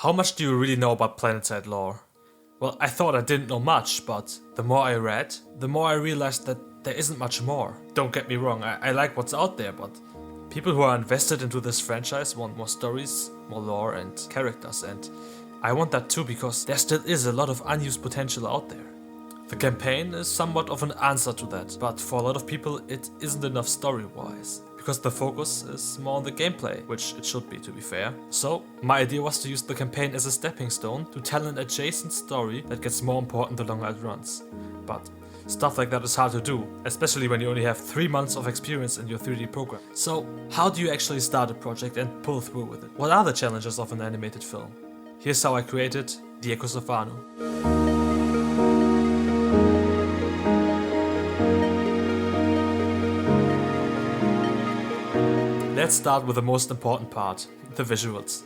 How much do you really know about Planetside lore? Well, I thought I didn't know much, but the more I read, the more I realized that there isn't much more. Don't get me wrong, I like what's out there, but people who are invested into this franchise want more stories, more lore and characters, and I want that too because there still is a lot of unused potential out there. The campaign is somewhat of an answer to that, but for a lot of people it isn't enough story-wise, because the focus is more on the gameplay, which it should be, to be fair. So my idea was to use the campaign as a stepping stone to tell an adjacent story that gets more important the longer it runs. But stuff like that is hard to do, especially when you only have 3 months of experience in your 3D program. So how do you actually start a project and pull through with it? What are the challenges of an animated film? Here's how I created the Echoes of Vanu. Let's start with the most important part, the visuals.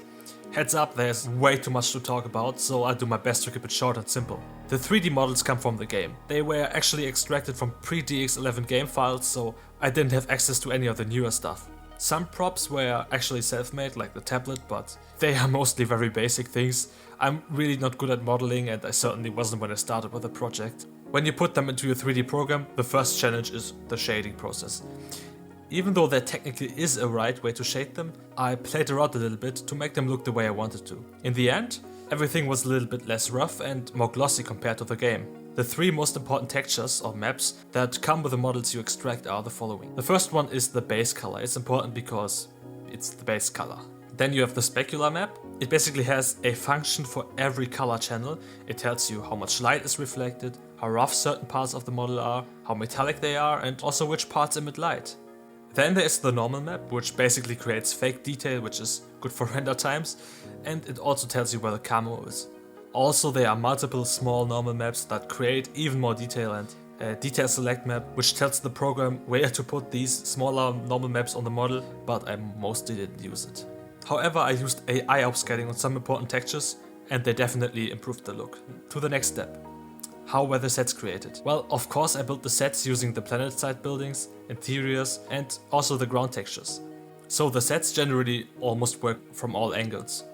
Heads up, there's way too much to talk about, so I'll do my best to keep it short and simple. The 3D models come from the game. They were actually extracted from pre-DX11 game files, so I didn't have access to any of the newer stuff. Some props were actually self-made, like the tablet, but they are mostly very basic things. I'm really not good at modeling, and I certainly wasn't when I started with the project. When you put them into your 3D program, the first challenge is the shading process. Even though there technically is a right way to shade them, I played around a little bit to make them look the way I wanted to. In the end, everything was a little bit less rough and more glossy compared to the game. The 3 most important textures or maps that come with the models you extract are the following. The first one is the base color. It's important because it's the base color. Then you have the specular map. It basically has a function for every color channel. It tells you how much light is reflected, how rough certain parts of the model are, how metallic they are, and also which parts emit light. Then there is the normal map, which basically creates fake detail, which is good for render times, and it also tells you where the camo is. Also, there are multiple small normal maps that create even more detail, and a detail select map, which tells the program where to put these smaller normal maps on the model, but I mostly didn't use it. However, I used AI upscaling on some important textures, and they definitely improved the look. To the next step. How were the sets created? Well, of course I built the sets using the Planetside buildings, interiors, and also the ground textures. So the sets generally almost work from all angles,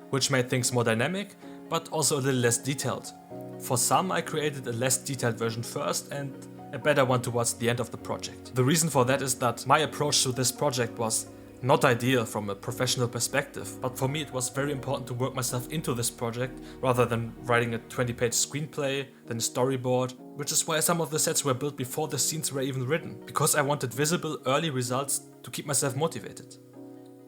which made things more dynamic, but also a little less detailed. For some I created a less detailed version first and a better one towards the end of the project. The reason for that is that my approach to this project was not ideal from a professional perspective, but for me it was very important to work myself into this project rather than writing a 20-page screenplay, then a storyboard, which is why some of the sets were built before the scenes were even written, because I wanted visible early results to keep myself motivated.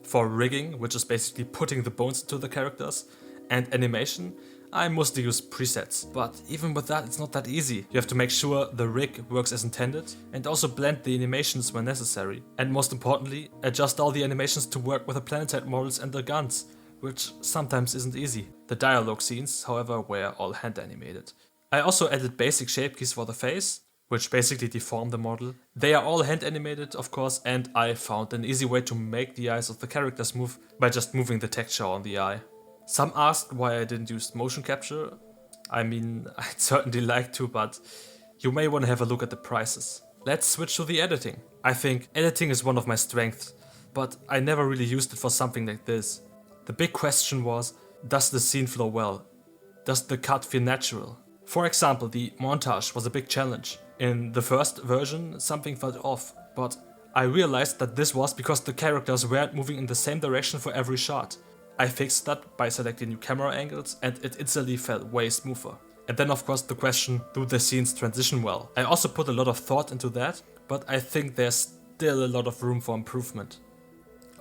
For rigging, which is basically putting the bones into the characters, and animation, I mostly use presets, but even with that it's not that easy. You have to make sure the rig works as intended and also blend the animations when necessary. And most importantly, adjust all the animations to work with the Planetside models and the guns, which sometimes isn't easy. The dialogue scenes, however, were all hand animated. I also added basic shape keys for the face, which basically deform the model. They are all hand animated, of course, and I found an easy way to make the eyes of the characters move by just moving the texture on the eye. Some asked why I didn't use motion capture. I mean, I'd certainly like to, but you may want to have a look at the prices. Let's switch to the editing. I think editing is one of my strengths, but I never really used it for something like this. The big question was, does the scene flow well? Does the cut feel natural? For example, the montage was a big challenge. In the first version, something felt off, but I realized that this was because the characters weren't moving in the same direction for every shot. I fixed that by selecting new camera angles and it instantly felt way smoother. And then of course the question, do the scenes transition well? I also put a lot of thought into that, but I think there's still a lot of room for improvement.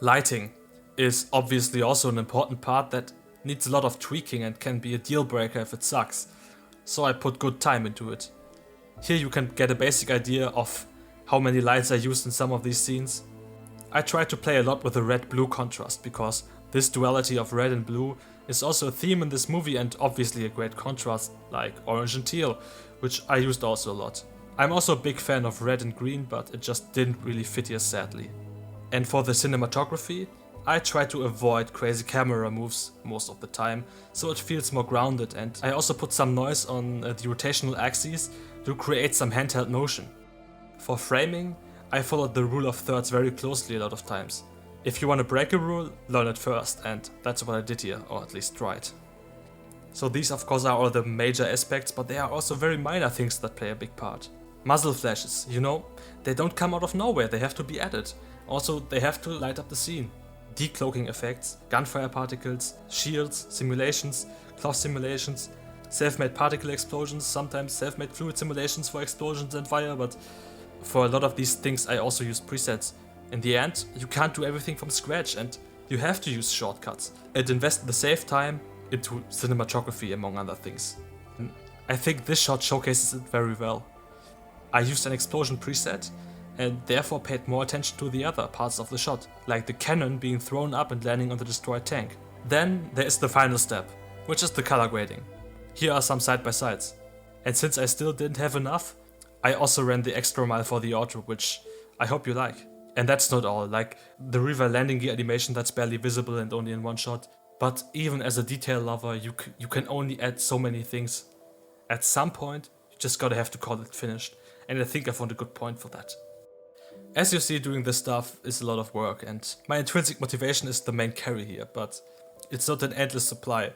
Lighting is obviously also an important part that needs a lot of tweaking and can be a deal breaker if it sucks. So I put good time into it. Here you can get a basic idea of how many lights I used in some of these scenes. I tried to play a lot with the red-blue contrast because this duality of red and blue is also a theme in this movie and obviously a great contrast like orange and teal, which I used also a lot. I'm also a big fan of red and green, but it just didn't really fit here sadly. And for the cinematography, I try to avoid crazy camera moves most of the time, so it feels more grounded, and I also put some noise on the rotational axes to create some handheld motion. For framing, I followed the rule of thirds very closely a lot of times. If you want to break a rule, learn it first, and that's what I did here, or at least tried. So these of course are all the major aspects, but there are also very minor things that play a big part. Muzzle flashes, they don't come out of nowhere, they have to be added. Also, they have to light up the scene. Decloaking effects, gunfire particles, shields, simulations, cloth simulations, self-made particle explosions, sometimes self-made fluid simulations for explosions and fire, but for a lot of these things I also use presets. In the end, you can't do everything from scratch and you have to use shortcuts and invest the save time into cinematography, among other things. And I think this shot showcases it very well. I used an explosion preset and therefore paid more attention to the other parts of the shot, like the cannon being thrown up and landing on the destroyed tank. Then there is the final step, which is the color grading. Here are some side-by-sides. And since I still didn't have enough, I also ran the extra mile for the auto, which I hope you like. And that's not all, like the river landing gear animation that's barely visible and only in one shot. But even as a detail lover, you can only add so many things. At some point, you just gotta have to call it finished. And I think I found a good point for that. As you see, doing this stuff is a lot of work, and my intrinsic motivation is the main carry here, but it's not an endless supply.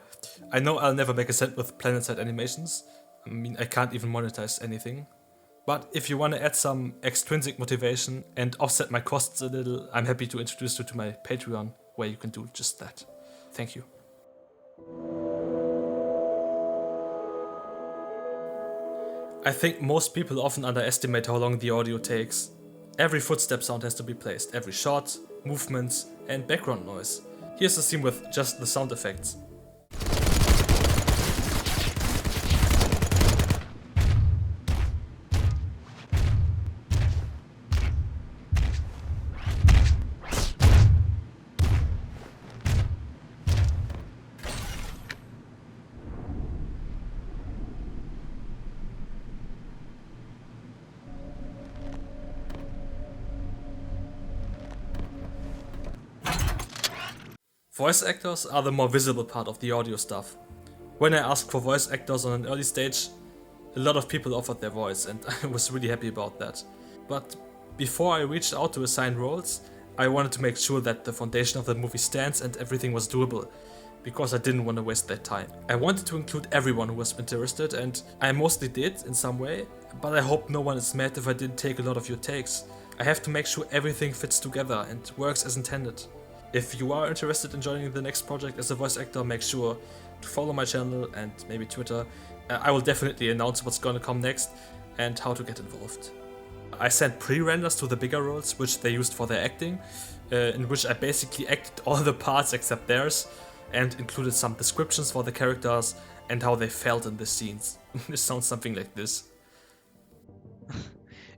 I know I'll never make a cent with Planetside animations. I mean, I can't even monetize anything. But if you want to add some extrinsic motivation and offset my costs a little, I'm happy to introduce you to my Patreon, where you can do just that. Thank you. I think most people often underestimate how long the audio takes. Every footstep sound has to be placed, every shot, movements, and background noise. Here's a scene with just the sound effects. Voice actors are the more visible part of the audio stuff. When I asked for voice actors on an early stage, a lot of people offered their voice and I was really happy about that. But before I reached out to assign roles, I wanted to make sure that the foundation of the movie stands and everything was doable, because I didn't want to waste their time. I wanted to include everyone who was interested, and I mostly did in some way, but I hope no one is mad if I didn't take a lot of your takes. I have to make sure everything fits together and works as intended. If you are interested in joining the next project as a voice actor, make sure to follow my channel and maybe Twitter. I will definitely announce what's gonna come next and how to get involved. I sent pre-renders to the bigger roles, which they used for their acting, in which I basically acted all the parts except theirs, and included some descriptions for the characters and how they felt in the scenes. This sounds something like this.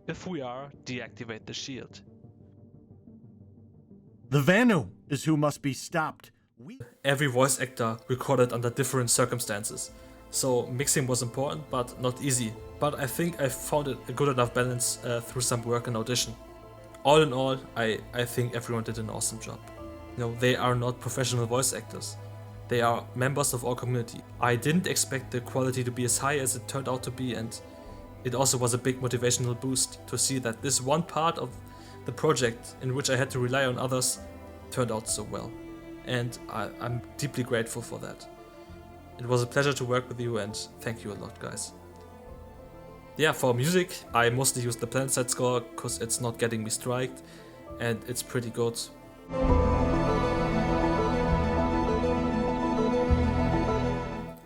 If we are, deactivate the shield. The Vanu is who must be stopped. Every voice actor recorded under different circumstances, so mixing was important but not easy. But I think I found it a good enough balance through some work and audition. All in all, I think everyone did an awesome job. They are not professional voice actors. They are members of our community. I didn't expect the quality to be as high as it turned out to be, and it also was a big motivational boost to see that this one part of the project in which I had to rely on others turned out so well. And I'm deeply grateful for that. It was a pleasure to work with you, and thank you a lot, guys. Yeah, for music, I mostly use the Planetside score because it's not getting me striked and it's pretty good.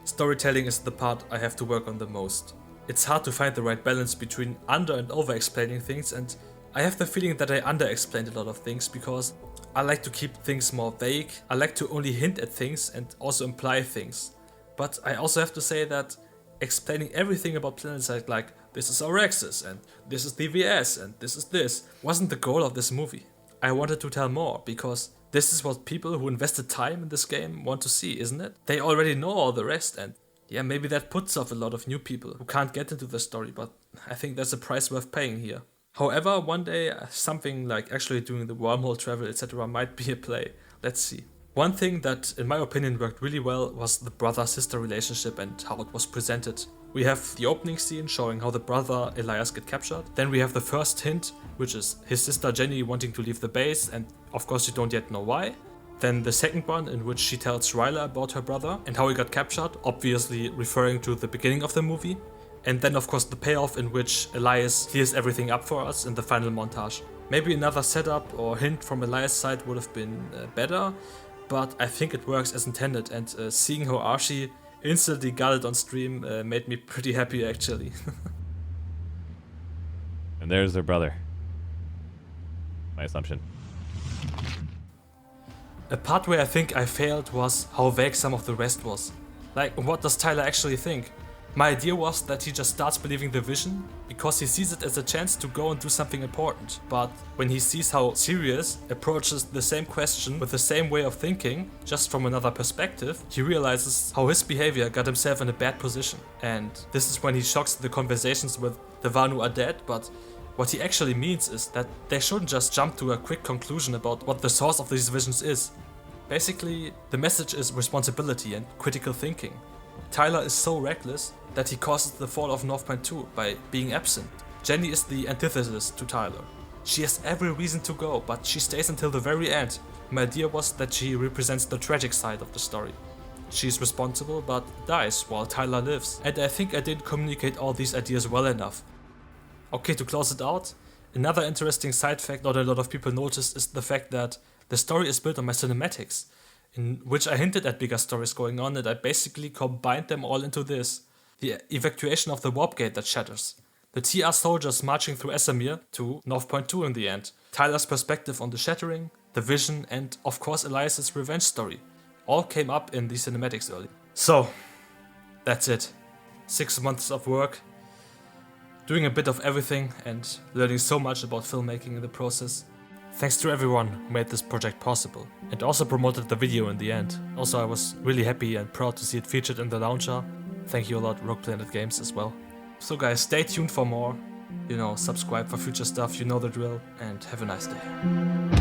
Storytelling is the part I have to work on the most. It's hard to find the right balance between under and over explaining things, and I have the feeling that I under-explained a lot of things because I like to keep things more vague. I like to only hint at things and also imply things. But I also have to say that explaining everything about Planetside, like this is our axis and this is the VS and this is this, wasn't the goal of this movie. I wanted to tell more because this is what people who invested time in this game want to see, isn't it? They already know all the rest, and yeah, maybe that puts off a lot of new people who can't get into the story, but I think there's a price worth paying here. However, one day something like actually doing the wormhole travel etc. might be a play. Let's see. One thing that, in my opinion, worked really well was the brother-sister relationship and how it was presented. We have the opening scene showing how the brother Elias get captured. Then we have the first hint, which is his sister Jenny wanting to leave the base, and of course you don't yet know why. Then the second one, in which she tells Ryla about her brother and how he got captured, obviously referring to the beginning of the movie. And then of course the payoff, in which Elias clears everything up for us in the final montage. Maybe another setup or hint from Elias' side would have been better, but I think it works as intended, and seeing how Archie instantly got it on stream made me pretty happy actually. And there's their brother. My assumption. A part where I think I failed was how vague some of the rest was. Like, what does Tyler actually think? My idea was that he just starts believing the vision because he sees it as a chance to go and do something important. But when he sees how Sirius approaches the same question with the same way of thinking, just from another perspective, he realizes how his behavior got himself in a bad position. And this is when he shocks the conversations with the Vanu are dead, but what he actually means is that they shouldn't just jump to a quick conclusion about what the source of these visions is. Basically, the message is responsibility and critical thinking. Tyler is so reckless that he causes the fall of North Point 2 by being absent. Jenny is the antithesis to Tyler. She has every reason to go, but she stays until the very end. My idea was that she represents the tragic side of the story. She's responsible but dies while Tyler lives, and I think I didn't communicate all these ideas well enough. Okay, to close it out, another interesting side fact not a lot of people noticed is the fact that the story is built on my cinematics, in which I hinted at bigger stories going on, and I basically combined them all into this. The evacuation of the warp gate that shatters, the TR soldiers marching through Esamir to North Point 2 in the end, Tyler's perspective on the shattering, the vision, and of course Elias's revenge story, all came up in the cinematics early. So, that's it. 6 months of work, doing a bit of everything and learning so much about filmmaking in the process. Thanks to everyone who made this project possible and also promoted the video in the end. Also, I was really happy and proud to see it featured in the launcher. Thank you a lot, Rogue Planet Games, as well. So guys, stay tuned for more. Subscribe for future stuff, you know the drill, and have a nice day.